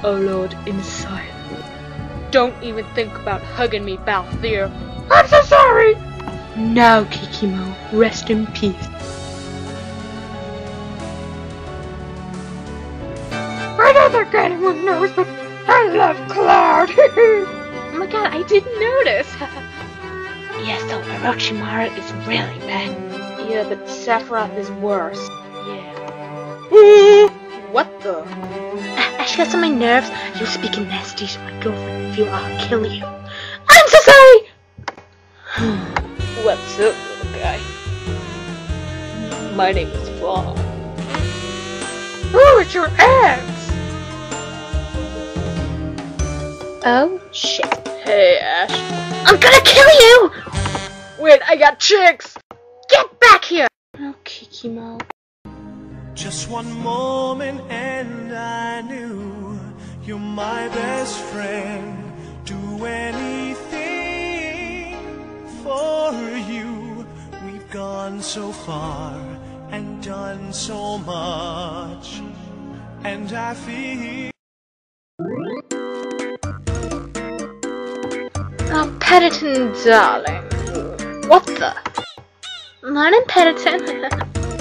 oh Lord, inside. Don't even think about hugging me, Balthier. I'm so sorry! Now, Kikimo, rest in peace. I don't think anyone knows, but I love Cloud. Oh my god, I didn't notice. Yeah, so Orochimaru is really bad. Yeah, but Sephiroth is worse. Yeah. What the? Ashe gets on my nerves. You speaking nasty to my girlfriend. If you are, I'll kill you. I'm so sorry! What's up, little guy? My name is Flaw. Oh, it's your ex! Oh, shit. Hey, Ashe. I'm gonna kill you! Wait, I got chicks! Get back here! Oh, Kikimo. Just one moment and I knew you're my best friend. Do anything for you. We've gone so far and done so much, and I feel. Oh, Paddinton, darling. What the? Morning, Paddinton.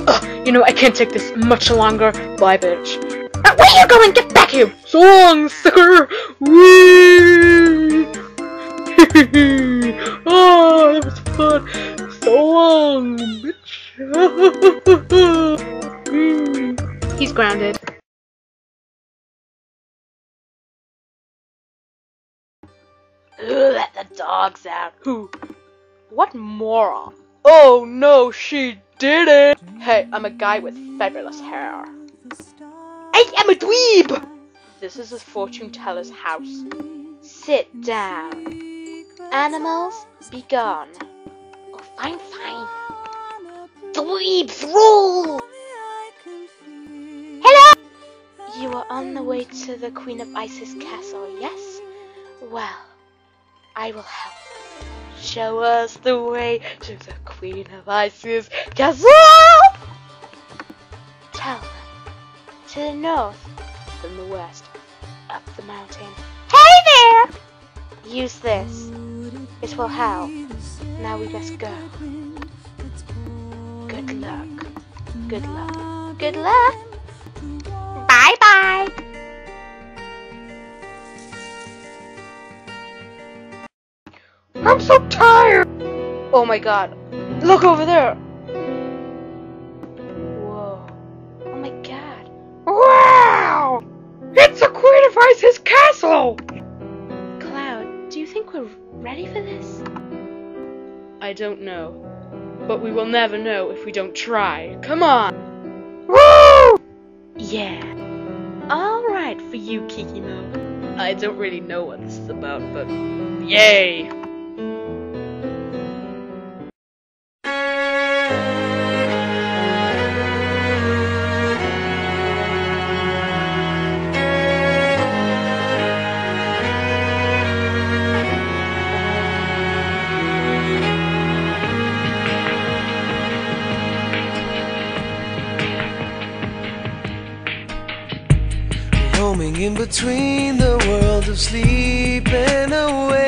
Ugh, you know, I can't take this much longer. Bye, bitch. Where are you going? Get back here! So long, sucker! Whee! Oh, that was fun. So long, bitch. He's grounded. Let the dogs out. Who? What moron? Oh no, she did it! Hey, I'm a guy with fabulous hair. I am a dweeb! This is a fortune teller's house. Sit down. Animals, be gone. Oh, fine, fine. Dweebs rule! Hello! You are on the way to the Queen of Ice's castle, yes? Well, I will help. Show us the way to the Queen of Ice's castle! Tell them. To the north, from the west, up the mountain. Hey there! Use this. It will help. Now we must go. Good luck. Good luck. Good luck! Bye-bye! I'm so tired! Oh my god. Look over there! Whoa. Oh my god. Wow! It's the Queen of Ice's castle! Cloud, do you think we're ready for this? I don't know. But we will never know if we don't try. Come on! Woo! Yeah. Alright for you, Kikimo. I don't really know what this is about, but yay! Roaming in between the world of sleep and awake.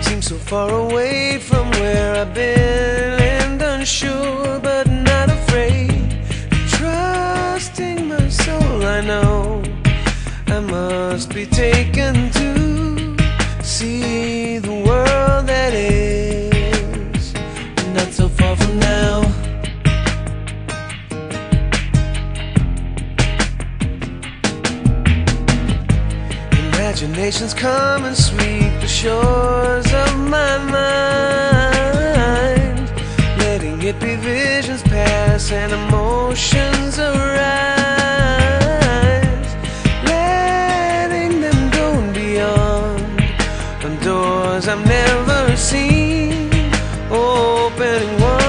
Seems so far away from where I've been, and unsure but not afraid. Trusting my soul, I know I must be taken to see the world that is not so far from now. Imaginations come and sweep the shores of my mind, letting it be visions pass and emotions arise, letting them go beyond on doors I've never seen, opening one